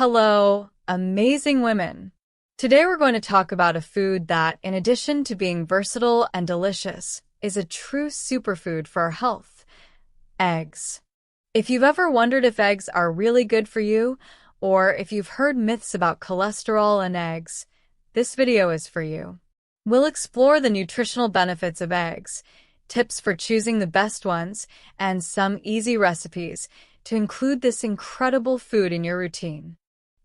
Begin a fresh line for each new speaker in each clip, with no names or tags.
Hello, amazing women. Today we're going to talk about a food that, in addition to being versatile and delicious, is a true superfood for our health: eggs. If you've ever wondered if eggs are really good for you, or if you've heard myths about cholesterol and eggs, this video is for you. We'll explore the nutritional benefits of eggs, tips for choosing the best ones, and some easy recipes to include this incredible food in your routine.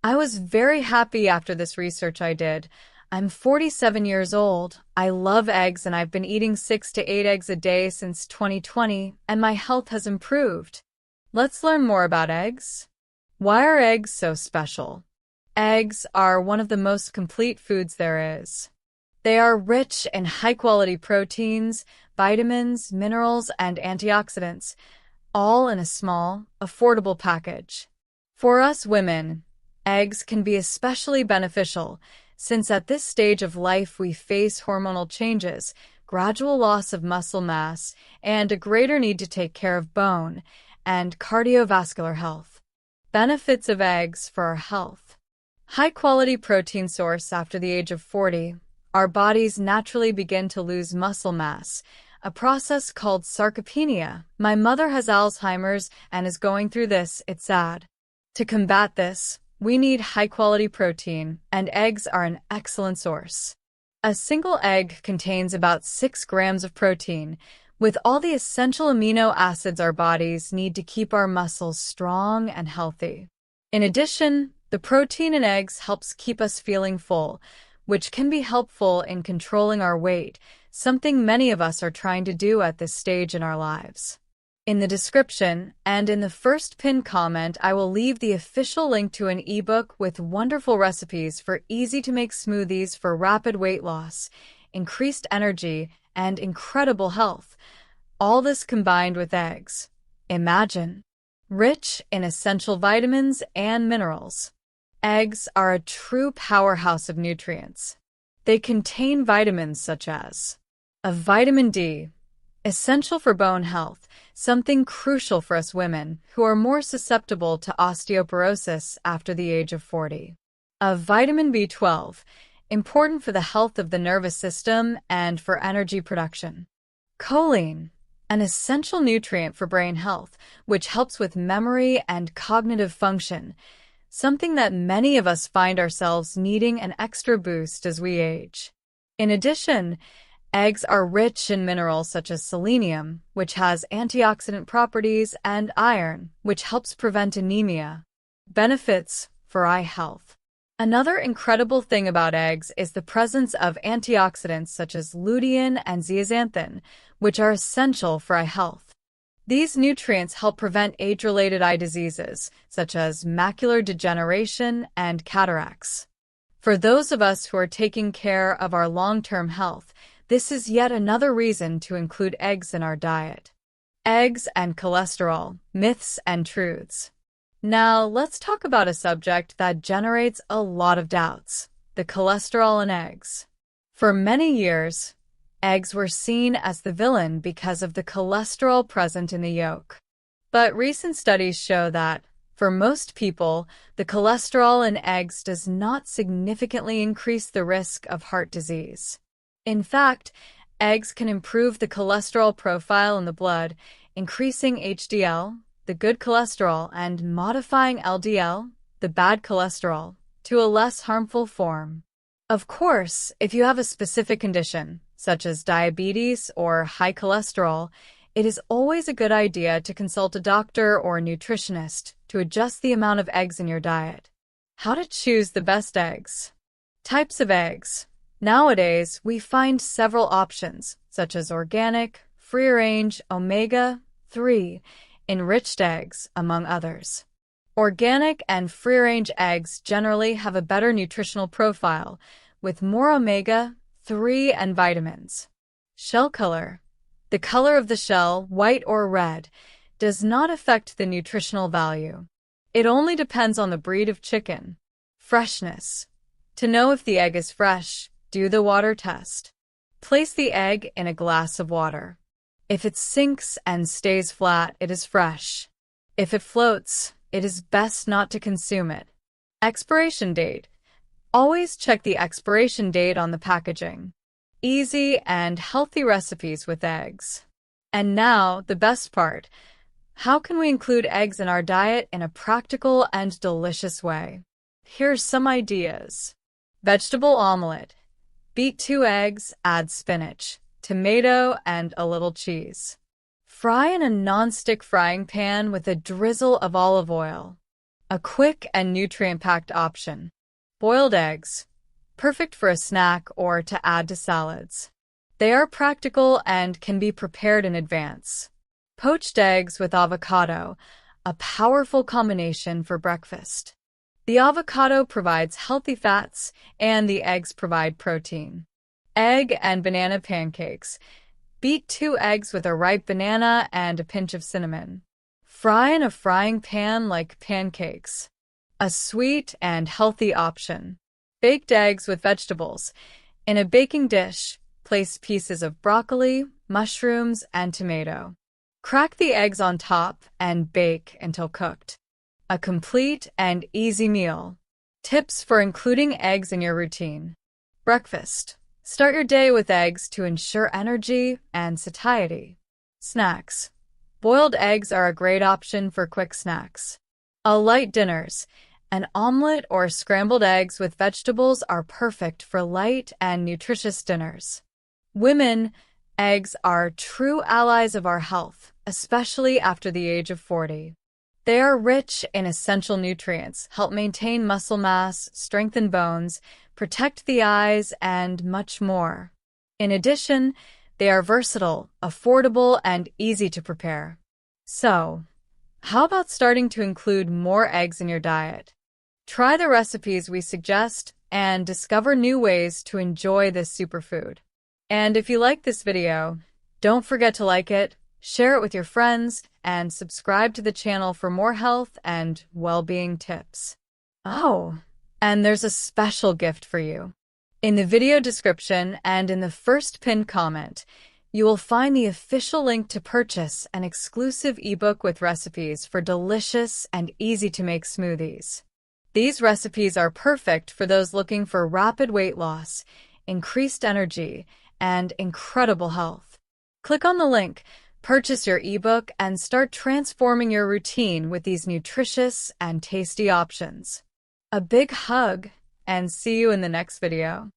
I was very happy after this research I did. I'm 47 years old. I love eggs and I've been eating 6 to 8 eggs a day since 2020, and my health has improved. Let's learn more about eggs. Why are eggs so special? Eggs are one of the most complete foods there is. They are rich in high-quality proteins, vitamins, minerals, and antioxidants, all in a small, affordable package. For us women, eggs can be especially beneficial since at this stage of life we face hormonal changes, gradual loss of muscle mass, and a greater need to take care of bone and cardiovascular health. Benefits of eggs for our health. High-quality protein source. After the age of 40, our bodies naturally begin to lose muscle mass, a process called sarcopenia. My mother has Alzheimer's and is going through this. It's sad. To combat this, we need high-quality protein, and eggs are an excellent source. A single egg contains about 6 grams of protein, with all the essential amino acids our bodies need to keep our muscles strong and healthy. In addition, the protein in eggs helps keep us feeling full, which can be helpful in controlling our weight, something many of us are trying to do at this stage in our lives. In the description and in the first pinned comment, I will leave the official link to an ebook with wonderful recipes for easy-to-make smoothies for rapid weight loss, increased energy, and incredible health. All this combined with eggs. Imagine. Rich in essential vitamins and minerals. Eggs are a true powerhouse of nutrients. They contain vitamins such as vitamin D, essential for bone health, something crucial for us women who are more susceptible to osteoporosis after the age of 40. Vitamin B12, important for the health of the nervous system and for energy production. Choline, an essential nutrient for brain health, which helps with memory and cognitive function, something that many of us find ourselves needing an extra boost as we age. In addition, eggs are rich in minerals such as selenium, which has antioxidant properties, and iron, which helps prevent anemia. Benefits for eye health. Another incredible thing about eggs is the presence of antioxidants such as lutein and zeaxanthin, which are essential for eye health. These nutrients help prevent age-related eye diseases, such as macular degeneration and cataracts. For those of us who are taking care of our long-term health, this is yet another reason to include eggs in our diet. Eggs and cholesterol, myths and truths. Now, let's talk about a subject that generates a lot of doubts: the cholesterol in eggs. For many years, eggs were seen as the villain because of the cholesterol present in the yolk. But recent studies show that, for most people, the cholesterol in eggs does not significantly increase the risk of heart disease. In fact, eggs can improve the cholesterol profile in the blood, increasing HDL, the good cholesterol, and modifying LDL, the bad cholesterol, to a less harmful form. Of course, if you have a specific condition, such as diabetes or high cholesterol, it is always a good idea to consult a doctor or a nutritionist to adjust the amount of eggs in your diet. How to choose the best eggs. Types of eggs. Nowadays, we find several options, such as organic, free-range, omega-3, enriched eggs, among others. Organic and free-range eggs generally have a better nutritional profile, with more omega-3 and vitamins. Shell color. The color of the shell, white or red, does not affect the nutritional value. It only depends on the breed of chicken. Freshness. To know if the egg is fresh, do the water test. Place the egg in a glass of water. If it sinks and stays flat, it is fresh. If it floats, it is best not to consume it. Expiration date. Always check the expiration date on the packaging. Easy and healthy recipes with eggs. And now, the best part. How can we include eggs in our diet in a practical and delicious way? Here's some ideas. Vegetable omelet. Beat 2 eggs, add spinach, tomato, and a little cheese. Fry in a non-stick frying pan with a drizzle of olive oil. A quick and nutrient-packed option. Boiled eggs. Perfect for a snack or to add to salads. They are practical and can be prepared in advance. Poached eggs with avocado, a powerful combination for breakfast. The avocado provides healthy fats, and the eggs provide protein. Egg and banana pancakes. Beat 2 eggs with a ripe banana and a pinch of cinnamon. Fry in a frying pan like pancakes. A sweet and healthy option. Baked eggs with vegetables. In a baking dish, place pieces of broccoli, mushrooms, and tomato. Crack the eggs on top and bake until cooked. A complete and easy meal. Tips for including eggs in your routine. Breakfast. Start your day with eggs to ensure energy and satiety. Snacks. Boiled eggs are a great option for quick snacks. Light dinners. An omelet or scrambled eggs with vegetables are perfect for light and nutritious dinners. Women, eggs are true allies of our health, especially after the age of 40. They are rich in essential nutrients, help maintain muscle mass, strengthen bones, protect the eyes, and much more. In addition, they are versatile, affordable, and easy to prepare. So, how about starting to include more eggs in your diet? Try the recipes we suggest and discover new ways to enjoy this superfood. And if you like this video, don't forget to like it, share it with your friends, and subscribe to the channel for more health and well-being tips. Oh, and there's a special gift for you. In the video description and in the first pinned comment, you will find the official link to purchase an exclusive ebook with recipes for delicious and easy-to-make smoothies. These recipes are perfect for those looking for rapid weight loss, increased energy, and incredible health. Click on the link, purchase your ebook, and start transforming your routine with these nutritious and tasty options. A big hug, and see you in the next video.